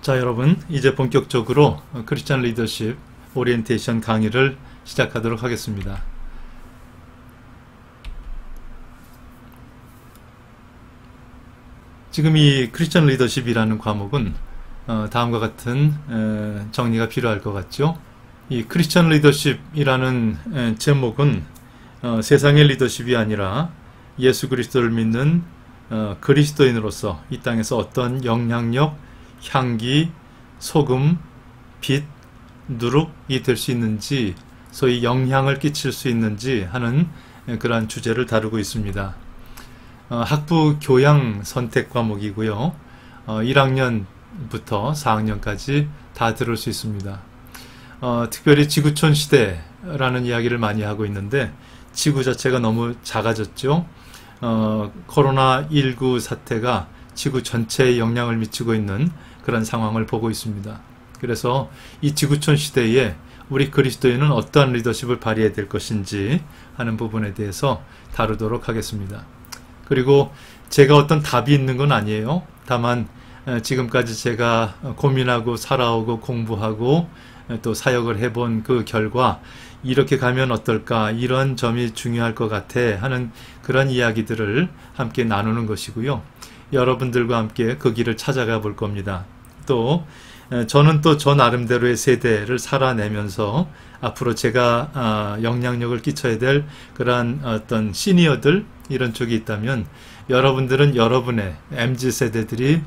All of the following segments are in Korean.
자, 여러분, 이제 본격적으로 크리스천 리더십 오리엔테이션 강의를 시작하도록 하겠습니다. 지금 이 크리스천 리더십이라는 과목은 다음과 같은 정리가 필요할 것 같죠. 이 크리스천 리더십이라는 제목은 세상의 리더십이 아니라 예수 그리스도를 믿는 그리스도인으로서 이 땅에서 어떤 영향력, 향기, 소금, 빛, 누룩이 될 수 있는지, 소위 영향을 끼칠 수 있는지 하는 그러한 주제를 다루고 있습니다. 학부 교양 선택 과목이고요. 1학년부터 4학년까지 다 들을 수 있습니다. 특별히 지구촌 시대라는 이야기를 많이 하고 있는데 지구 자체가 너무 작아졌죠. 코로나19 사태가 지구 전체에 영향을 미치고 있는 그런 상황을 보고 있습니다. 그래서 이 지구촌 시대에 우리 그리스도인은 어떠한 리더십을 발휘해야 될 것인지 하는 부분에 대해서 다루도록 하겠습니다. 그리고 제가 어떤 답이 있는 건 아니에요. 다만 지금까지 제가 고민하고 살아오고 공부하고 또 사역을 해본 그 결과 이렇게 가면 어떨까, 이런 점이 중요할 것 같아 하는 그런 이야기들을 함께 나누는 것이고요. 여러분들과 함께 그 길을 찾아가 볼 겁니다. 또 저는 또 저 나름대로의 세대를 살아내면서 앞으로 제가 영향력을 끼쳐야 될 그러한 어떤 시니어들 이런 쪽이 있다면 여러분들은 여러분의 MZ세대들이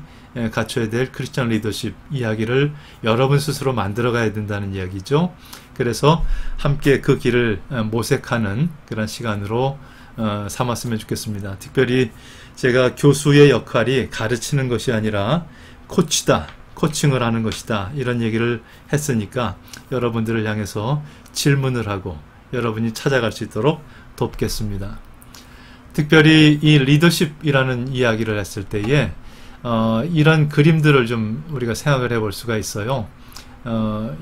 갖춰야 될 크리스천 리더십 이야기를 여러분 스스로 만들어 가야 된다는 이야기죠. 그래서 함께 그 길을 모색하는 그런 시간으로 삼았으면 좋겠습니다. 특별히 제가 교수의 역할이 가르치는 것이 아니라 코치다, 코칭을 하는 것이다, 이런 얘기를 했으니까 여러분들을 향해서 질문을 하고 여러분이 찾아갈 수 있도록 돕겠습니다. 특별히 이 리더십이라는 이야기를 했을 때에 이런 그림들을 좀 우리가 생각을 해볼 수가 있어요.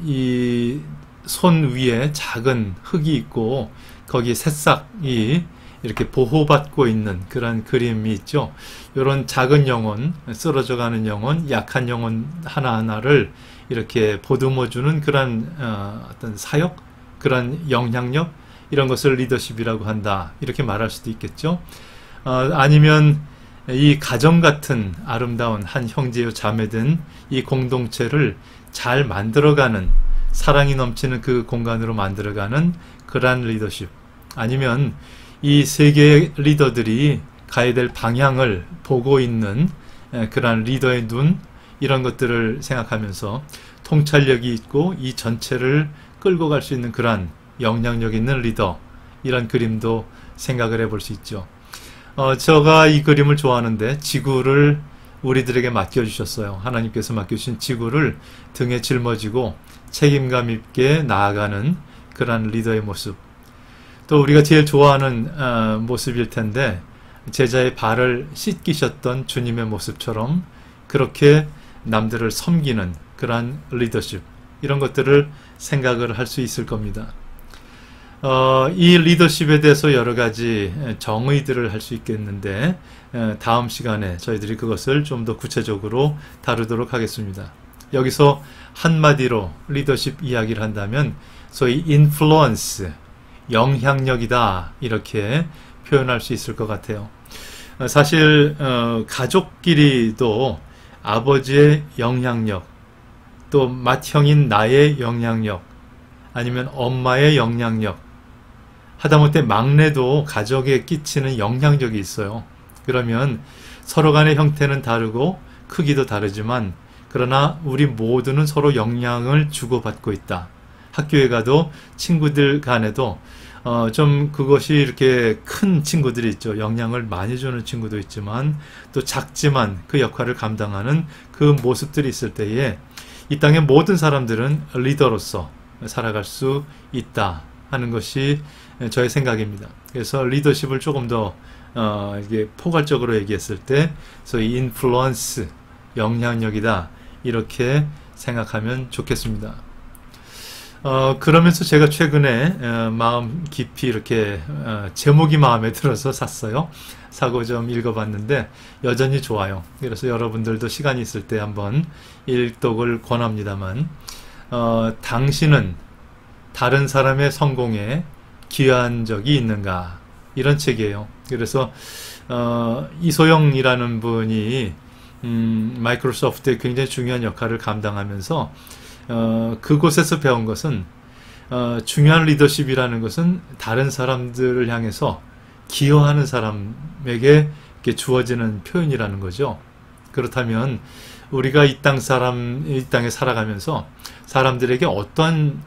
이 손 위에 작은 흙이 있고 거기 새싹이 이렇게 보호받고 있는 그런 그림이 있죠. 이런 작은 영혼, 쓰러져가는 영혼, 약한 영혼 하나하나를 이렇게 보듬어주는 그런 어떤 사역, 그런 영향력, 이런 것을 리더십이라고 한다, 이렇게 말할 수도 있겠죠. 아니면 이 가정 같은 아름다운 한 형제요 자매된 이 공동체를 잘 만들어가는, 사랑이 넘치는 그 공간으로 만들어가는 그러한 리더십, 아니면 이 세계의 리더들이 가야 될 방향을 보고 있는 그러한 리더의 눈, 이런 것들을 생각하면서 통찰력이 있고 이 전체를 끌고 갈 수 있는 그러한 영향력 있는 리더, 이런 그림도 생각을 해볼 수 있죠. 제가 이 그림을 좋아하는데 지구를 우리들에게 맡겨주셨어요. 하나님께서 맡겨주신 지구를 등에 짊어지고 책임감 있게 나아가는 그러한 리더의 모습. 또 우리가 제일 좋아하는 모습일 텐데 제자의 발을 씻기셨던 주님의 모습처럼 그렇게 남들을 섬기는 그러한 리더십, 이런 것들을 생각을 할 수 있을 겁니다. 이 리더십에 대해서 여러 가지 정의들을 할 수 있겠는데 다음 시간에 저희들이 그것을 좀 더 구체적으로 다루도록 하겠습니다. 여기서 한마디로 리더십 이야기를 한다면 소위 인플루언스, 영향력이다, 이렇게 표현할 수 있을 것 같아요. 사실 가족끼리도 아버지의 영향력, 또 맏형인 나의 영향력, 아니면 엄마의 영향력, 하다못해 막내도 가족에 끼치는 영향력이 있어요. 그러면 서로 간의 형태는 다르고 크기도 다르지만 그러나 우리 모두는 서로 영향을 주고받고 있다. 학교에 가도 친구들 간에도 좀 그것이 이렇게 큰 친구들이 있죠. 영향을 많이 주는 친구도 있지만 또 작지만 그 역할을 감당하는 그 모습들이 있을 때에 이 땅의 모든 사람들은 리더로서 살아갈 수 있다 하는 것이 저의 생각입니다. 그래서 리더십을 조금 더 이게 포괄적으로 얘기했을 때 소위 인플루언스, 영향력이다, 이렇게 생각하면 좋겠습니다. 그러면서 제가 최근에 마음 깊이 이렇게 제목이 마음에 들어서 샀어요. 사고 좀 읽어봤는데 여전히 좋아요. 그래서 여러분들도 시간이 있을 때 한번 읽독을 권합니다만, 당신은 다른 사람의 성공에 기여한 적이 있는가? 이런 책이에요. 그래서 이소영이라는 분이 마이크로소프트에 굉장히 중요한 역할을 감당하면서 그곳에서 배운 것은, 중요한 리더십이라는 것은 다른 사람들을 향해서 기여하는 사람에게 이렇게 주어지는 표현이라는 거죠. 그렇다면 우리가 이 땅에 살아가면서 사람들에게 어떤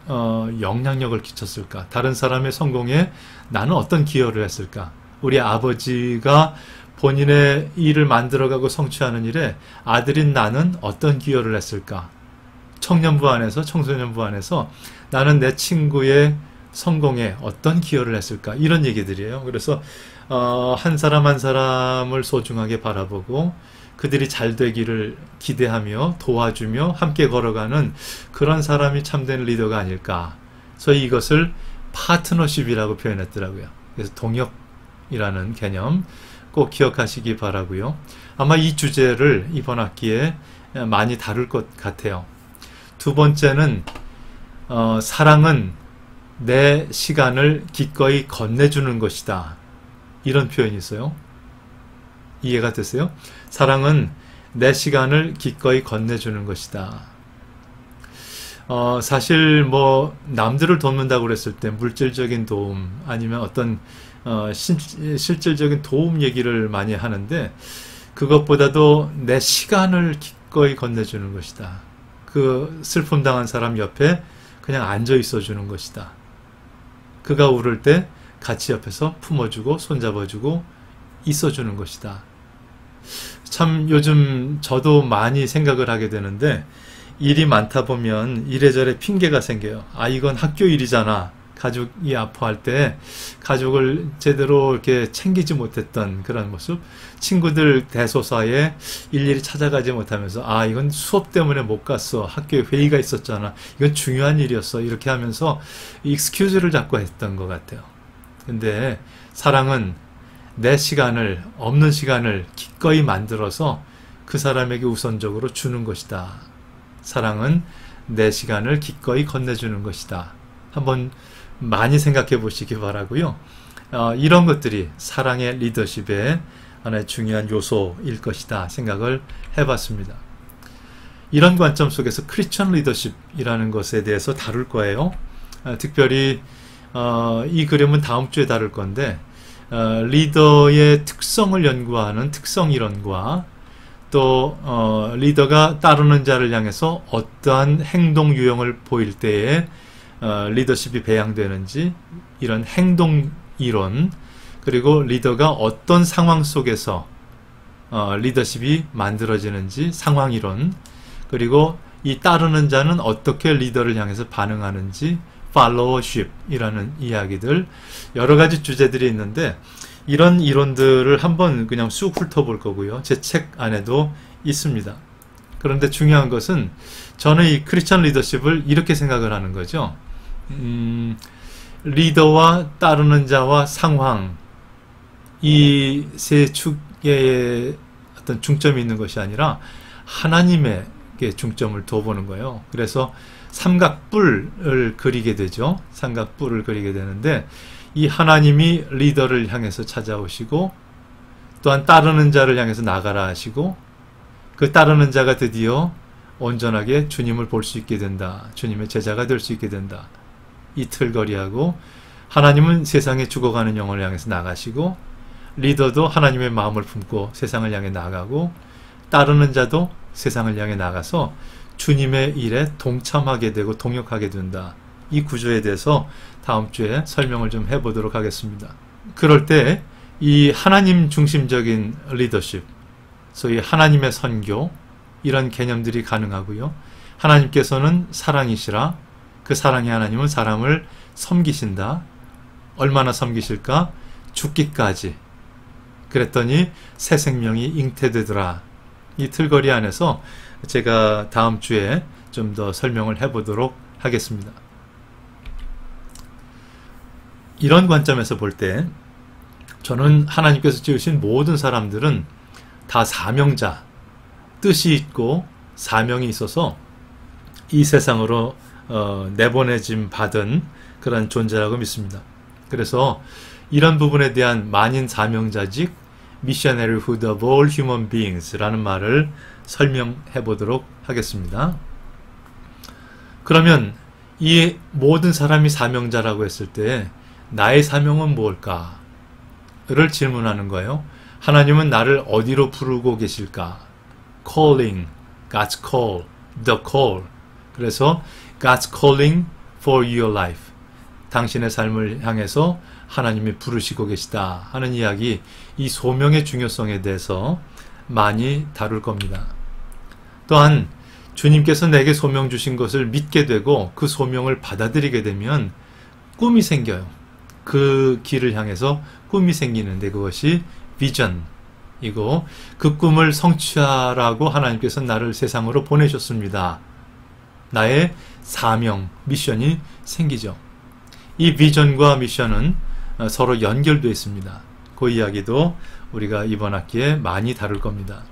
영향력을 끼쳤을까? 다른 사람의 성공에 나는 어떤 기여를 했을까? 우리 아버지가 본인의 일을 만들어가고 성취하는 일에 아들인 나는 어떤 기여를 했을까? 청년부 안에서, 청소년부 안에서 나는 내 친구의 성공에 어떤 기여를 했을까? 이런 얘기들이에요. 그래서 한 사람 한 사람을 소중하게 바라보고 그들이 잘 되기를 기대하며 도와주며 함께 걸어가는 그런 사람이 참된 리더가 아닐까. 저희 이것을 파트너십이라고 표현했더라고요. 그래서 동역이라는 개념 꼭 기억하시기 바라고요. 아마 이 주제를 이번 학기에 많이 다룰 것 같아요. 두 번째는 사랑은 내 시간을 기꺼이 건네주는 것이다. 이런 표현이 있어요. 이해가 되세요? 사랑은 내 시간을 기꺼이 건네주는 것이다. 사실 남들을 돕는다고 그랬을 때 물질적인 도움 아니면 어떤 실질적인 도움 얘기를 많이 하는데, 그것보다도 내 시간을 기꺼이 건네주는 것이다. 그 슬픔 당한 사람 옆에 그냥 앉아 있어 주는 것이다. 그가 울을 때 같이 옆에서 품어주고 손잡아주고 있어주는 것이다. 참 요즘 저도 많이 생각을 하게 되는데, 일이 많다 보면 이래저래 핑계가 생겨요. 이건 학교 일이잖아. 가족이 아파할 때 가족을 제대로 이렇게 챙기지 못했던 그런 모습, 친구들 대소사에 일일이 찾아가지 못하면서 이건 수업 때문에 못 갔어, 학교에 회의가 있었잖아, 이건 중요한 일이었어, 이렇게 하면서 익스큐즈를 자꾸 했던 것 같아요. 근데 사랑은 내 시간을, 없는 시간을 기꺼이 만들어서 그 사람에게 우선적으로 주는 것이다. 사랑은 내 시간을 기꺼이 건네주는 것이다. 한번 많이 생각해 보시기 바라고요. 이런 것들이 사랑의 리더십의 하나의 중요한 요소일 것이다 생각을 해봤습니다. 이런 관점 속에서 크리스천 리더십이라는 것에 대해서 다룰 거예요. 특별히 이 그림은 다음 주에 다룰 건데, 리더의 특성을 연구하는 특성이론과 또 리더가 따르는 자를 향해서 어떠한 행동 유형을 보일 때에 리더십이 배양되는지, 이런 행동 이론, 그리고 리더가 어떤 상황 속에서 리더십이 만들어지는지 상황 이론, 그리고 이 따르는 자는 어떻게 리더를 향해서 반응하는지 팔로워십이라는 이야기들, 여러 가지 주제들이 있는데 이런 이론들을 한번 그냥 쑥 훑어볼 거고요. 제 책 안에도 있습니다. 그런데 중요한 것은 저는 이 크리스천 리더십을 이렇게 생각을 하는 거죠. 리더와 따르는 자와 상황, 이 세 축에 어떤 중점이 있는 것이 아니라 하나님에게 중점을 둬보는 거예요. 그래서 삼각뿔을 그리게 되죠. 삼각뿔을 그리게 되는데, 이 하나님이 리더를 향해서 찾아오시고 또한 따르는 자를 향해서 나가라 하시고, 그 따르는 자가 드디어 온전하게 주님을 볼 수 있게 된다. 주님의 제자가 될 수 있게 된다. 이틀거리하고, 하나님은 세상에 죽어가는 영혼을 향해서 나가시고, 리더도 하나님의 마음을 품고 세상을 향해 나가고, 따르는 자도 세상을 향해 나가서 주님의 일에 동참하게 되고 동역하게 된다. 이 구조에 대해서 다음 주에 설명을 좀 해보도록 하겠습니다. 그럴 때 이 하나님 중심적인 리더십, 소위 하나님의 선교, 이런 개념들이 가능하고요. 하나님께서는 사랑이시라, 그 사랑의 하나님은 사람을 섬기신다. 얼마나 섬기실까? 죽기까지. 그랬더니 새 생명이 잉태되더라. 이 틀거리 안에서 제가 다음 주에 좀 더 설명을 해보도록 하겠습니다. 이런 관점에서 볼 때 저는 하나님께서 지으신 모든 사람들은 다 사명자, 뜻이 있고 사명이 있어서 이 세상으로 내보내짐 받은 그런 존재라고 믿습니다. 그래서 이런 부분에 대한 만인 사명자직 Missionaryhood of all human beings 라는 말을 설명해 보도록 하겠습니다. 그러면 이 모든 사람이 사명자라고 했을 때 나의 사명은 무엇일까? 를 질문하는 거예요. 하나님은 나를 어디로 부르고 계실까? Calling, God's call, the call. 그래서 God's calling for your life. 당신의 삶을 향해서 하나님이 부르시고 계시다 하는 이야기, 이 소명의 중요성에 대해서 많이 다룰 겁니다. 또한 주님께서 내게 소명 주신 것을 믿게 되고 그 소명을 받아들이게 되면 꿈이 생겨요. 그 길을 향해서 꿈이 생기는데 그것이 비전이고, 그 꿈을 성취하라고 하나님께서 나를 세상으로 보내셨습니다. 나의 사명, 미션이 생기죠. 이 비전과 미션은 서로 연결되어 있습니다. 그 이야기도 우리가 이번 학기에 많이 다룰 겁니다.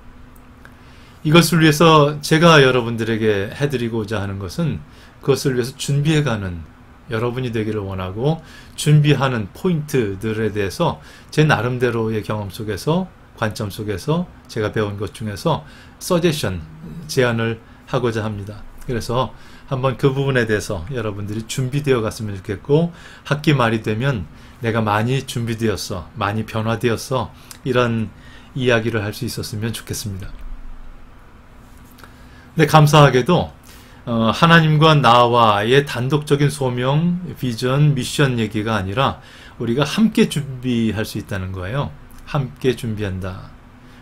이것을 위해서 제가 여러분들에게 해드리고자 하는 것은 그것을 위해서 준비해가는 여러분이 되기를 원하고, 준비하는 포인트들에 대해서 제 나름대로의 경험 속에서, 관점 속에서 제가 배운 것 중에서 서제션, 제안을 하고자 합니다. 그래서 한번 그 부분에 대해서 여러분들이 준비되어 갔으면 좋겠고, 학기 말이 되면 내가 많이 준비되었어, 많이 변화되었어, 이런 이야기를 할 수 있었으면 좋겠습니다. 근데 감사하게도 하나님과 나와의 단독적인 소명, 비전, 미션 얘기가 아니라 우리가 함께 준비할 수 있다는 거예요. 함께 준비한다.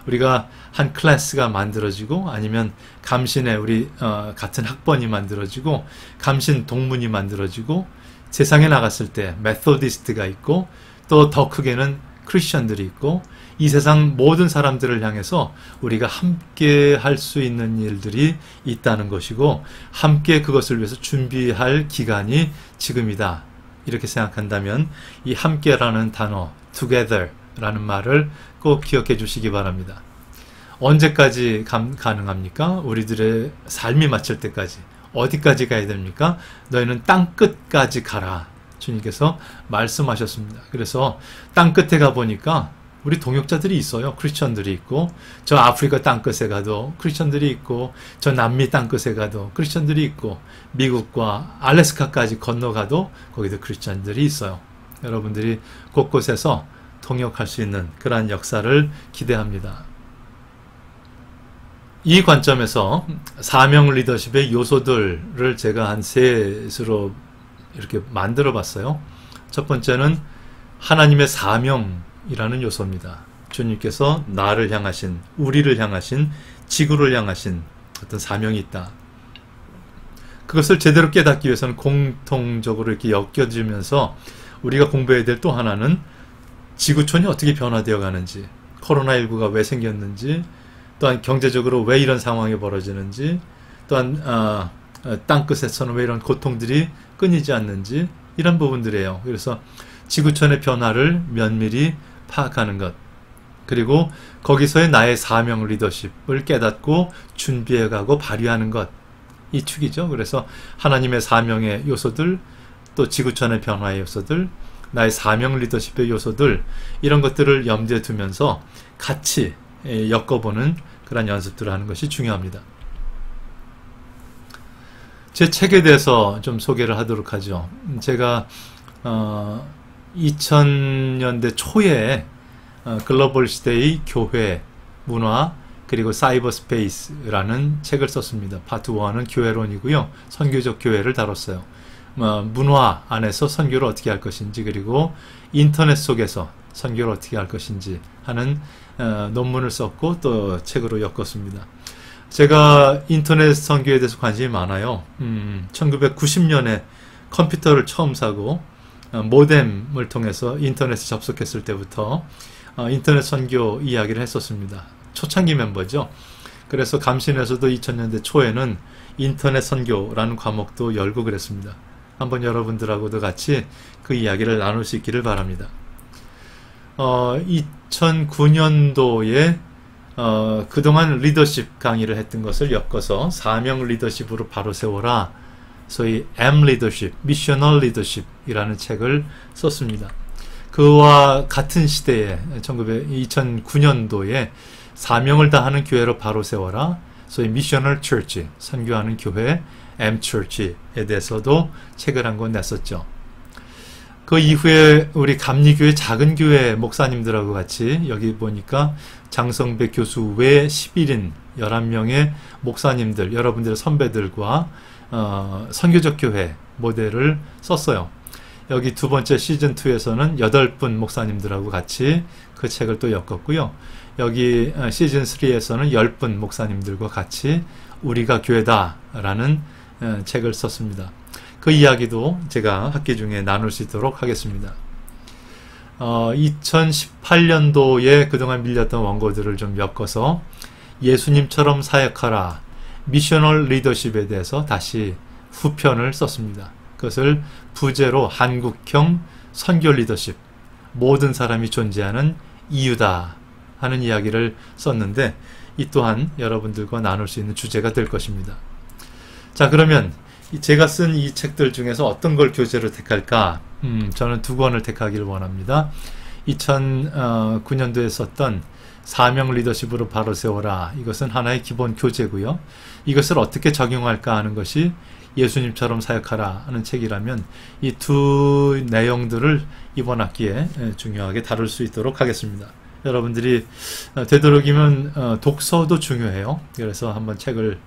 우리가 한 클래스가 만들어지고, 아니면 감신의 우리 같은 학번이 만들어지고, 감신 동문이 만들어지고, 세상에 나갔을 때 메소디스트가 있고, 또 더 크게는 크리스천들이 있고, 이 세상 모든 사람들을 향해서 우리가 함께 할 수 있는 일들이 있다는 것이고, 함께 그것을 위해서 준비할 기간이 지금이다. 이렇게 생각한다면 이 함께라는 단어, together 라는 말을 꼭 기억해 주시기 바랍니다. 언제까지 가능합니까? 우리들의 삶이 마칠 때까지. 어디까지 가야 됩니까? 너희는 땅 끝까지 가라. 주님께서 말씀하셨습니다. 그래서 땅 끝에 가보니까 우리 동역자들이 있어요. 크리스천들이 있고, 저 아프리카 땅끝에 가도 크리스천들이 있고, 저 남미 땅끝에 가도 크리스천들이 있고, 미국과 알래스카까지 건너가도 거기도 크리스천들이 있어요. 여러분들이 곳곳에서 통역할 수 있는 그러한 역사를 기대합니다. 이 관점에서 사명 리더십의 요소들을 제가 한 셋으로 이렇게 만들어 봤어요. 첫 번째는 하나님의 사명이라는 요소입니다. 주님께서 나를 향하신, 우리를 향하신, 지구를 향하신 어떤 사명이 있다. 그것을 제대로 깨닫기 위해서는 공통적으로 이렇게 엮여지면서 우리가 공부해야 될 또 하나는 지구촌이 어떻게 변화되어 가는지, 코로나19가 왜 생겼는지, 또한 경제적으로 왜 이런 상황이 벌어지는지, 또한 땅끝에서는 왜 이런 고통들이 끊이지 않는지, 이런 부분들이에요. 그래서 지구촌의 변화를 면밀히 파악하는 것, 그리고 거기서의 나의 사명 리더십을 깨닫고 준비해가고 발휘하는 것, 이 축이죠. 그래서 하나님의 사명의 요소들, 또 지구촌의 변화의 요소들, 나의 사명 리더십의 요소들, 이런 것들을 염두에 두면서 같이 엮어보는 그런 연습들을 하는 것이 중요합니다. 제 책에 대해서 좀 소개를 하도록 하죠. 제가 2000년대 초에 글로벌 시대의 교회, 문화, 그리고 사이버 스페이스라는 책을 썼습니다. 파트 1은 교회론이고요. 선교적 교회를 다뤘어요. 문화 안에서 선교를 어떻게 할 것인지, 그리고 인터넷 속에서 선교를 어떻게 할 것인지 하는 논문을 썼고 또 책으로 엮었습니다. 제가 인터넷 선교에 대해서 관심이 많아요. 1990년에 컴퓨터를 처음 사고 모뎀을 통해서 인터넷에 접속했을 때부터 인터넷 선교 이야기를 했었습니다. 초창기 멤버죠. 그래서 감신에서도 2000년대 초에는 인터넷 선교라는 과목도 열고 그랬습니다. 한번 여러분들하고도 같이 그 이야기를 나눌 수 있기를 바랍니다. 2009년도에 그동안 리더십 강의를 했던 것을 엮어서 사명 리더십으로 바로 세워라, 소위 M 리더십, 미셔널 리더십이라는 책을 썼습니다. 그와 같은 시대에 2009년도에 사명을 다하는 교회로 바로 세워라, 소위 미셔널 처치, 선교하는 교회 M 처치에 대해서도 책을 한 권 냈었죠. 그 이후에 우리 감리교회 작은 교회 목사님들하고 같이 여기 보니까 장성배 교수 외 11인 11명의 목사님들, 여러분들의 선배들과 선교적 교회 모델을 썼어요. 여기 두 번째 시즌2에서는 8분 목사님들하고 같이 그 책을 또 엮었고요. 여기 시즌3에서는 10분 목사님들과 같이 우리가 교회다 라는 책을 썼습니다. 그 이야기도 제가 학기 중에 나눌 수 있도록 하겠습니다. 2018년도에 그동안 밀렸던 원고들을 좀 엮어서 예수님처럼 사역하라, 미셔널 리더십에 대해서 다시 후편을 썼습니다. 그것을 부제로 한국형 선교 리더십, 모든 사람이 존재하는 이유다 하는 이야기를 썼는데, 이 또한 여러분들과 나눌 수 있는 주제가 될 것입니다. 자, 그러면 제가 쓴 이 책들 중에서 어떤 걸 교재로 택할까? 저는 두 권을 택하기를 원합니다. 2009년도에 썼던 사명 리더십으로 바로 세워라, 이것은 하나의 기본 교재고요. 이것을 어떻게 적용할까 하는 것이 예수님처럼 사역하라 하는 책이라면 이 두 내용들을 이번 학기에 중요하게 다룰 수 있도록 하겠습니다. 여러분들이 되도록이면 독서도 중요해요. 그래서 한번 책을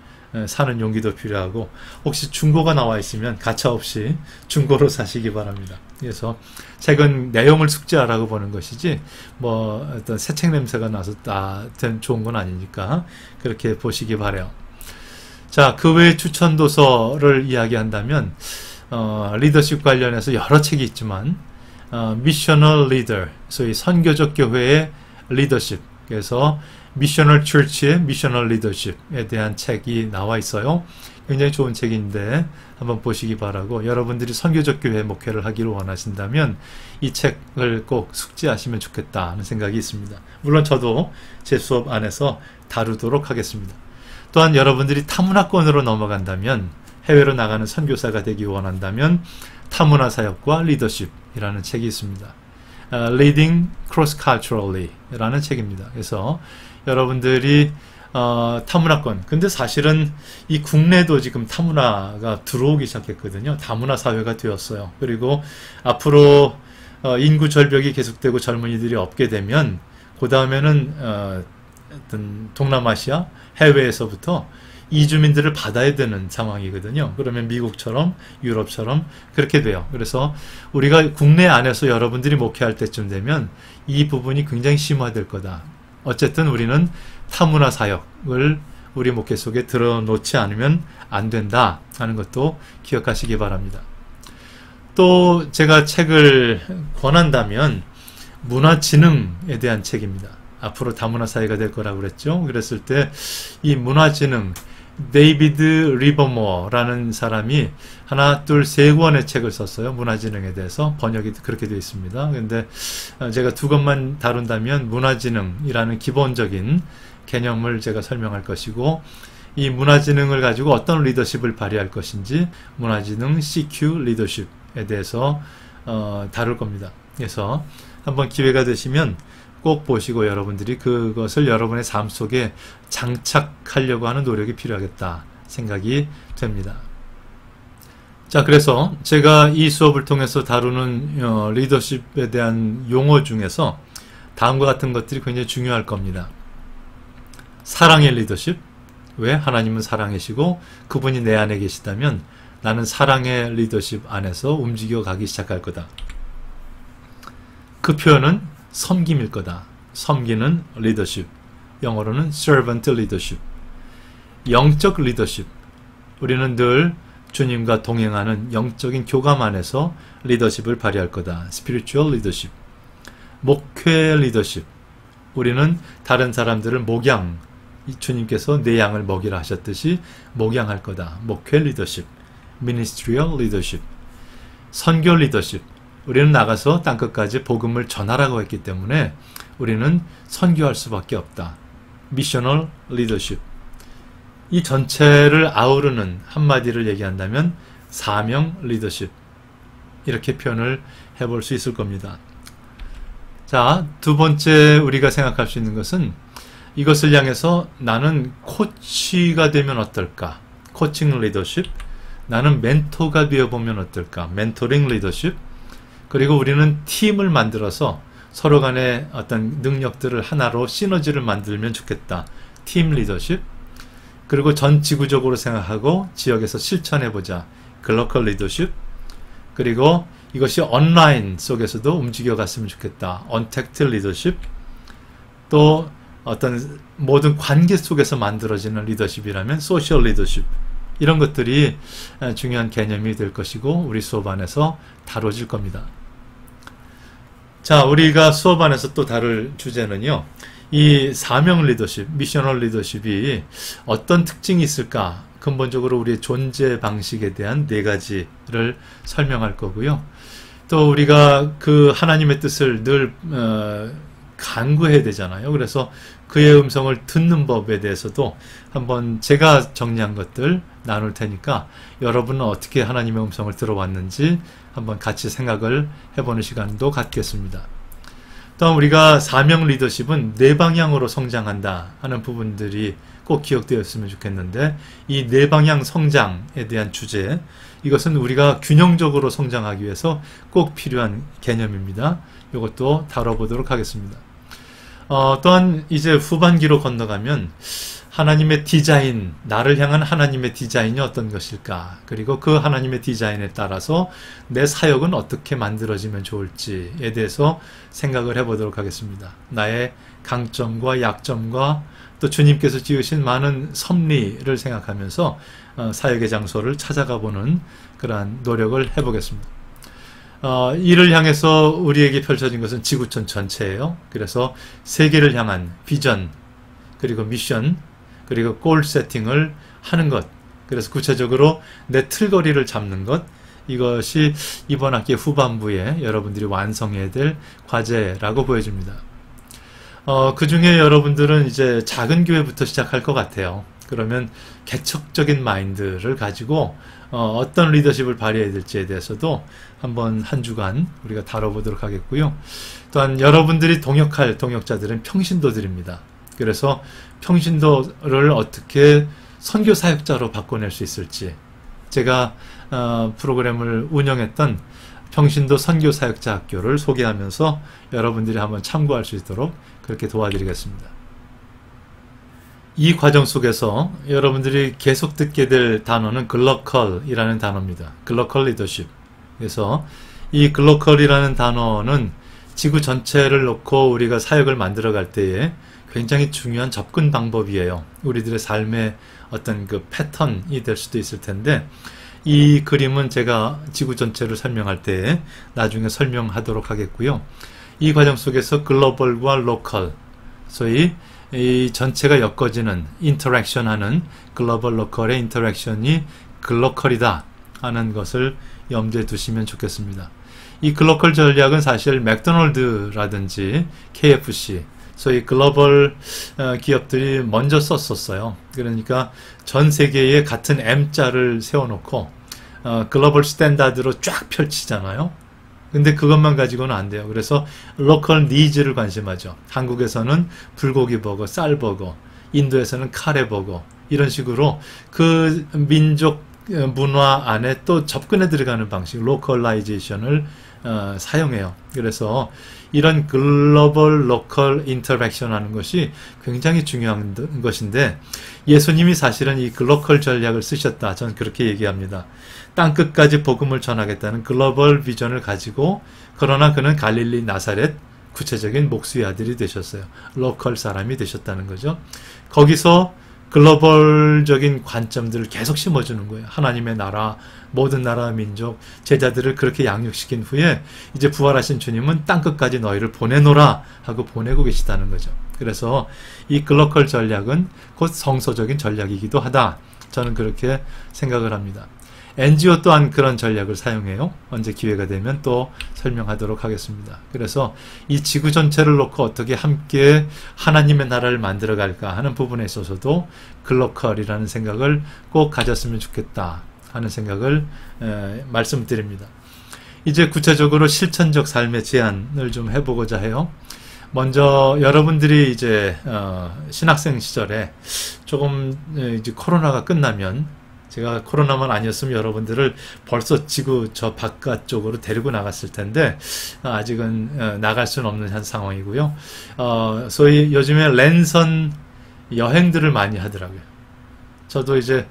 사는 용기도 필요하고, 혹시 중고가 나와 있으면 가차없이 중고로 사시기 바랍니다. 그래서 책은 내용을 숙지하라고 보는 것이지 뭐 어떤 새 책 냄새가 나서 좋은 건 아니니까 그렇게 보시기 바래요. 자, 그 외에 추천 도서를 이야기한다면 리더십 관련해서 여러 책이 있지만 미셔널 리더, 소위 선교적 교회의 리더십, 그래서 미셔널 처치의 미셔널 리더십에 대한 책이 나와 있어요. 굉장히 좋은 책인데 한번 보시기 바라고, 여러분들이 선교적 교회 목회를 하기를 원하신다면 이 책을 꼭 숙지하시면 좋겠다 하는 생각이 있습니다. 물론 저도 제 수업 안에서 다루도록 하겠습니다. 또한 여러분들이 타문화권으로 넘어간다면, 해외로 나가는 선교사가 되기 원한다면 타문화 사역과 리더십이라는 책이 있습니다. Leading Cross-Culturally 라는 책입니다. 그래서 여러분들이 타문화권, 근데 사실은 이 국내도 지금 타문화가 들어오기 시작했거든요. 다문화 사회가 되었어요. 그리고 앞으로 인구 절벽이 계속되고 젊은이들이 없게 되면 그 다음에는 어떤 동남아시아 해외에서부터 이주민들을 받아야 되는 상황이거든요. 그러면 미국처럼 유럽처럼 그렇게 돼요. 그래서 우리가 국내 안에서 여러분들이 목회할 때쯤 되면 이 부분이 굉장히 심화될 거다. 어쨌든 우리는 타문화 사역을 우리 목회 속에 들어놓지 않으면 안 된다 하는 것도 기억하시기 바랍니다. 또 제가 책을 권한다면 문화지능에 대한 책입니다. 앞으로 다문화 사회가 될 거라고 그랬죠. 그랬을 때 이 문화지능, 데이비드 리버모어라는 사람이 하나, 둘, 세 권의 책을 썼어요. 문화지능에 대해서 번역이 그렇게 되어 있습니다. 근데 제가 두 권만 다룬다면 문화지능이라는 기본적인 개념을 제가 설명할 것이고, 이 문화지능을 가지고 어떤 리더십을 발휘할 것인지 문화지능 CQ 리더십에 대해서 다룰 겁니다. 그래서 한번 기회가 되시면 꼭 보시고 여러분들이 그것을 여러분의 삶 속에 장착하려고 하는 노력이 필요하겠다 생각이 됩니다. 자, 그래서 제가 이 수업을 통해서 다루는 리더십에 대한 용어 중에서 다음과 같은 것들이 굉장히 중요할 겁니다. 사랑의 리더십. 왜? 하나님은 사랑이시고 그분이 내 안에 계시다면 나는 사랑의 리더십 안에서 움직여 가기 시작할 거다. 그 표현은 섬김일 거다. 섬기는 리더십. 영어로는 servant leadership. 영적 리더십. 우리는 늘 주님과 동행하는 영적인 교감 안에서 리더십을 발휘할 거다. spiritual leadership. 목회 리더십. 우리는 다른 사람들을 목양, 주님께서 내 양을 먹이라 하셨듯이 목양할 거다. 목회 리더십. ministerial leadership. 선교 리더십. 우리는 나가서 땅끝까지 복음을 전하라고 했기 때문에 우리는 선교할 수밖에 없다. 미셔널 리더십. 이 전체를 아우르는 한마디를 얘기한다면 사명 리더십. 이렇게 표현을 해볼 수 있을 겁니다. 자, 두 번째 우리가 생각할 수 있는 것은 이것을 향해서 나는 코치가 되면 어떨까? 코칭 리더십. 나는 멘토가 되어보면 어떨까? 멘토링 리더십. 그리고 우리는 팀을 만들어서 서로 간의 어떤 능력들을 하나로 시너지를 만들면 좋겠다. 팀 리더십. 그리고 전 지구적으로 생각하고 지역에서 실천해보자. 글로컬 리더십. 그리고 이것이 온라인 속에서도 움직여갔으면 좋겠다. 언택트 리더십. 또 어떤 모든 관계 속에서 만들어지는 리더십이라면 소셜 리더십. 이런 것들이 중요한 개념이 될 것이고 우리 수업 안에서 다뤄질 겁니다. 자, 우리가 수업 안에서 또 다룰 주제는요. 이 사명 리더십, 미셔널 리더십이 어떤 특징이 있을까? 근본적으로 우리의 존재 방식에 대한 4가지를 설명할 거고요. 또 우리가 그 하나님의 뜻을 늘 간구해야 되잖아요. 그래서 그의 음성을 듣는 법에 대해서도 한번 제가 정리한 것들 나눌 테니까 여러분은 어떻게 하나님의 음성을 들어왔는지 한번 같이 생각을 해보는 시간도 갖겠습니다. 또 우리가 사명 리더십은 4방향으로 성장한다 하는 부분들이 꼭 기억되었으면 좋겠는데 이 4방향 성장에 대한 주제, 이것은 우리가 균형적으로 성장하기 위해서 꼭 필요한 개념입니다. 이것도 다뤄보도록 하겠습니다. 또한 이제 후반기로 건너가면 하나님의 디자인, 나를 향한 하나님의 디자인이 어떤 것일까? 그리고 그 하나님의 디자인에 따라서 내 사역은 어떻게 만들어지면 좋을지에 대해서 생각을 해보도록 하겠습니다. 나의 강점과 약점과 또 주님께서 지으신 많은 섭리를 생각하면서 사역의 장소를 찾아가 보는 그러한 노력을 해보겠습니다. 이를 향해서 우리에게 펼쳐진 것은 지구촌 전체예요. 그래서 세계를 향한 비전, 그리고 미션, 그리고 골 세팅을 하는 것. 그래서 구체적으로 내 틀거리를 잡는 것. 이것이 이번 학기 후반부에 여러분들이 완성해야 될 과제라고 보여집니다. 그 중에 여러분들은 이제 작은 교회부터 시작할 것 같아요. 그러면 개척적인 마인드를 가지고 어떤 리더십을 발휘해야 될지에 대해서도 한번 한 주간 우리가 다뤄보도록 하겠고요. 또한 여러분들이 동역할 동역자들은 평신도들입니다. 그래서 평신도를 어떻게 선교 사역자로 바꿔낼 수 있을지, 제가 프로그램을 운영했던 평신도 선교 사역자 학교를 소개하면서 여러분들이 한번 참고할 수 있도록 그렇게 도와드리겠습니다. 이 과정 속에서 여러분들이 계속 듣게 될 단어는 글로컬이라는 단어입니다. 글로컬 리더십. 그래서 이 글로컬이라는 단어는 지구 전체를 놓고 우리가 사역을 만들어 갈 때에 굉장히 중요한 접근 방법이에요. 우리들의 삶의 어떤 그 패턴이 될 수도 있을 텐데, 이 그림은 제가 지구 전체를 설명할 때 나중에 설명하도록 하겠고요. 이 과정 속에서 글로벌과 로컬, 소위 이 전체가 엮어지는 인터랙션하는 글로벌 로컬의 인터랙션이 글로컬이다 하는 것을 염두에 두시면 좋겠습니다. 이 글로컬 전략은 사실 맥도널드라든지 KFC, 소위 글로벌 기업들이 먼저 썼었어요. 그러니까 전 세계에 같은 M자를 세워놓고 글로벌 스탠다드로 쫙 펼치잖아요. 근데 그것만 가지고는 안 돼요. 그래서 로컬 니즈를 관심하죠. 한국에서는 불고기 버거, 쌀 버거, 인도에서는 카레 버거, 이런 식으로 그 민족 문화 안에 또 접근해 들어가는 방식, 로컬라이제이션을 사용해요. 그래서 이런 글로벌 로컬 인터랙션 하는 것이 굉장히 중요한 것인데, 예수님이 사실은 이 글로컬 전략을 쓰셨다. 저는 그렇게 얘기합니다. 땅끝까지 복음을 전하겠다는 글로벌 비전을 가지고, 그러나 그는 갈릴리 나사렛 구체적인 목수의 아들이 되셨어요. 로컬 사람이 되셨다는 거죠. 거기서 글로벌적인 관점들을 계속 심어주는 거예요. 하나님의 나라, 모든 나라 민족, 제자들을 그렇게 양육시킨 후에 이제 부활하신 주님은 땅끝까지 너희를 보내노라 하고 보내고 계시다는 거죠. 그래서 이 글로컬 전략은 곧 성서적인 전략이기도 하다. 저는 그렇게 생각을 합니다. NGO 또한 그런 전략을 사용해요. 언제 기회가 되면 또 설명하도록 하겠습니다. 그래서 이 지구 전체를 놓고 어떻게 함께 하나님의 나라를 만들어갈까 하는 부분에 있어서도 글로컬이라는 생각을 꼭 가졌으면 좋겠다 하는 생각을 말씀드립니다. 이제 구체적으로 실천적 삶의 제안을 좀 해보고자 해요. 먼저 여러분들이 이제 신학생 시절에 조금 이제 코로나가 끝나면, 제가 코로나만 아니었으면 여러분들을 벌써 지구 저 바깥쪽으로 데리고 나갔을 텐데 아직은 나갈 수는 없는 한 상황이고요. 소위 요즘에 랜선 여행들을 많이 하더라고요. 저도 이제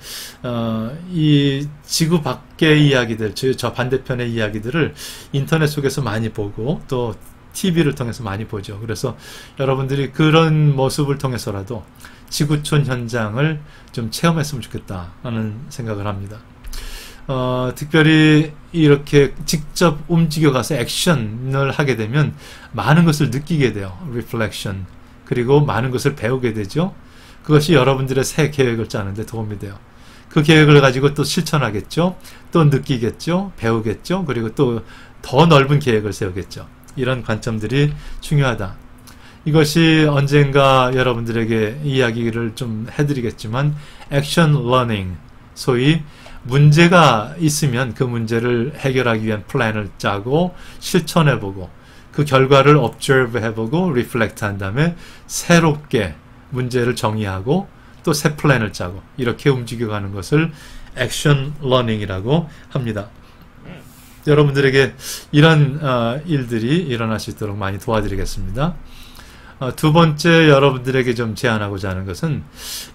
이 지구 밖의 이야기들, 저 반대편의 이야기들을 인터넷 속에서 많이 보고 또 TV를 통해서 많이 보죠. 그래서 여러분들이 그런 모습을 통해서라도 지구촌 현장을 좀 체험했으면 좋겠다 하는 생각을 합니다. 특별히 이렇게 직접 움직여가서 액션을 하게 되면 많은 것을 느끼게 돼요. 리플렉션. 그리고 많은 것을 배우게 되죠. 그것이 여러분들의 새 계획을 짜는데 도움이 돼요. 그 계획을 가지고 또 실천하겠죠. 또 느끼겠죠. 배우겠죠. 그리고 또 더 넓은 계획을 세우겠죠. 이런 관점들이 중요하다. 이것이 언젠가 여러분들에게 이야기를 좀 해드리겠지만 액션 러닝, 소위 문제가 있으면 그 문제를 해결하기 위한 플랜을 짜고 실천해보고 그 결과를 observe 해보고 reflect 한 다음에 새롭게 문제를 정의하고 또 새 플랜을 짜고 이렇게 움직여가는 것을 액션 러닝이라고 합니다. 여러분들에게 이런 일들이 일어날 수 있도록 많이 도와드리겠습니다. 두 번째 여러분들에게 좀 제안하고자 하는 것은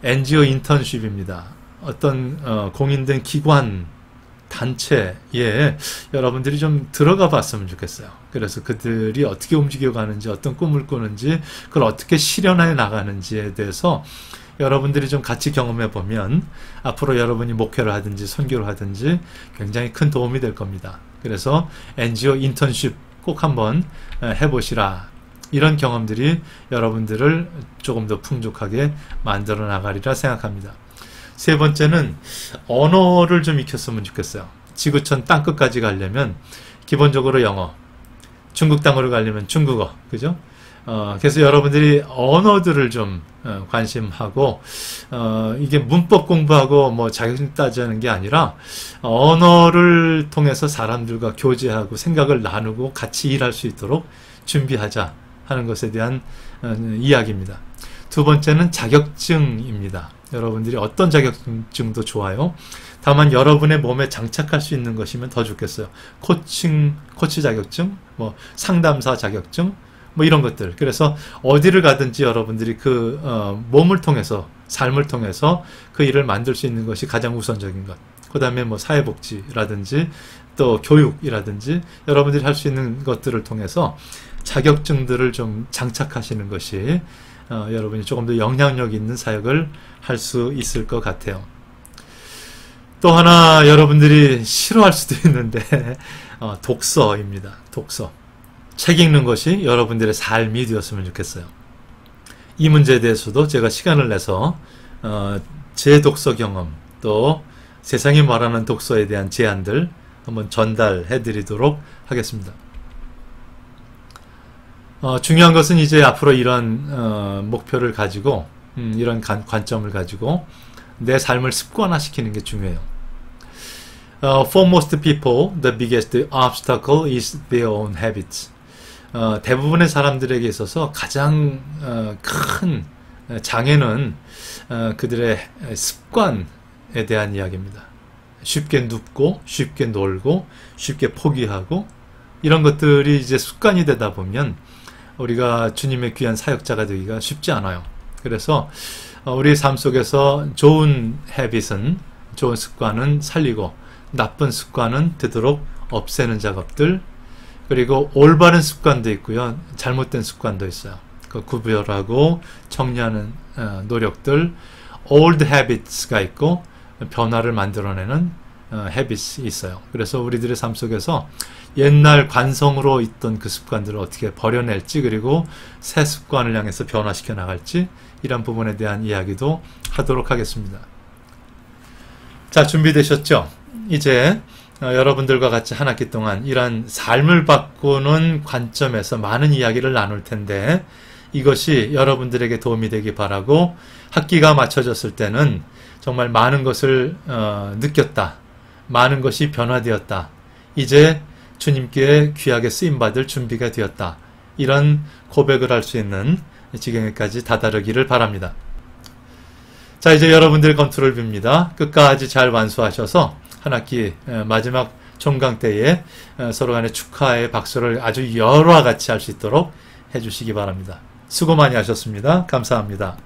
NGO 인턴십입니다. 어떤 공인된 기관, 단체에 여러분들이 좀 들어가 봤으면 좋겠어요. 그래서 그들이 어떻게 움직여가는지, 어떤 꿈을 꾸는지, 그걸 어떻게 실현해 나가는지에 대해서 여러분들이 좀 같이 경험해 보면 앞으로 여러분이 목회를 하든지 선교를 하든지 굉장히 큰 도움이 될 겁니다. 그래서 NGO 인턴십 꼭 한번 해보시라. 이런 경험들이 여러분들을 조금 더 풍족하게 만들어 나가리라 생각합니다. 세 번째는 언어를 좀 익혔으면 좋겠어요. 지구촌 땅끝까지 가려면 기본적으로 영어, 중국 땅으로 가려면 중국어, 그죠? 그래서 여러분들이 언어들을 좀 관심하고 이게 문법 공부하고 뭐 자격증 따지는 게 아니라 언어를 통해서 사람들과 교제하고 생각을 나누고 같이 일할 수 있도록 준비하자 하는 것에 대한 이야기입니다. 두 번째는 자격증입니다. 여러분들이 어떤 자격증도 좋아요. 다만 여러분의 몸에 장착할 수 있는 것이면 더 좋겠어요. 코치 자격증, 뭐 상담사 자격증, 뭐 이런 것들. 그래서 어디를 가든지 여러분들이 그 몸을 통해서, 삶을 통해서 그 일을 만들 수 있는 것이 가장 우선적인 것. 그 다음에 뭐 사회복지라든지 또 교육이라든지 여러분들이 할 수 있는 것들을 통해서 자격증들을 좀 장착하시는 것이 여러분이 조금 더 영향력 있는 사역을 할 수 있을 것 같아요. 또 하나 여러분들이 싫어할 수도 있는데 독서입니다. 독서. 책 읽는 것이 여러분들의 삶이 되었으면 좋겠어요. 이 문제에 대해서도 제가 시간을 내서 제 독서 경험, 또 세상이 말하는 독서에 대한 제안들 한번 전달해 드리도록 하겠습니다. 중요한 것은 이제 앞으로 이런 목표를 가지고 이런 관점을 가지고 내 삶을 습관화시키는 게 중요해요. For most people, the biggest obstacle is their own habits. 대부분의 사람들에게 있어서 가장 큰 장애는 그들의 습관에 대한 이야기입니다. 쉽게 눕고, 쉽게 놀고, 쉽게 포기하고 이런 것들이 이제 습관이 되다 보면 우리가 주님의 귀한 사역자가 되기가 쉽지 않아요. 그래서 우리 삶 속에서 좋은 헤빗은, 좋은 습관은 살리고 나쁜 습관은 되도록 없애는 작업들, 그리고 올바른 습관도 있고요. 잘못된 습관도 있어요. 그 구별하고 정리하는 노력들, old habits가 있고 변화를 만들어내는 habits이 있어요. 그래서 우리들의 삶 속에서 옛날 관성으로 있던 그 습관들을 어떻게 버려낼지, 그리고 새 습관을 향해서 변화시켜 나갈지, 이런 부분에 대한 이야기도 하도록 하겠습니다. 자, 준비되셨죠? 이제 여러분들과 같이 한 학기 동안 이런 삶을 바꾸는 관점에서 많은 이야기를 나눌 텐데 이것이 여러분들에게 도움이 되기 바라고 학기가 맞춰졌을 때는 정말 많은 것을 느꼈다. 많은 것이 변화되었다. 이제 주님께 귀하게 쓰임받을 준비가 되었다. 이런 고백을 할 수 있는 지경에까지 다다르기를 바랍니다. 자, 이제 여러분들의 검토를 빕니다. 끝까지 잘 완수하셔서 한 학기 마지막 종강 때에 서로 간의 축하의 박수를 아주 열화 같이 할 수 있도록 해주시기 바랍니다. 수고 많이 하셨습니다. 감사합니다.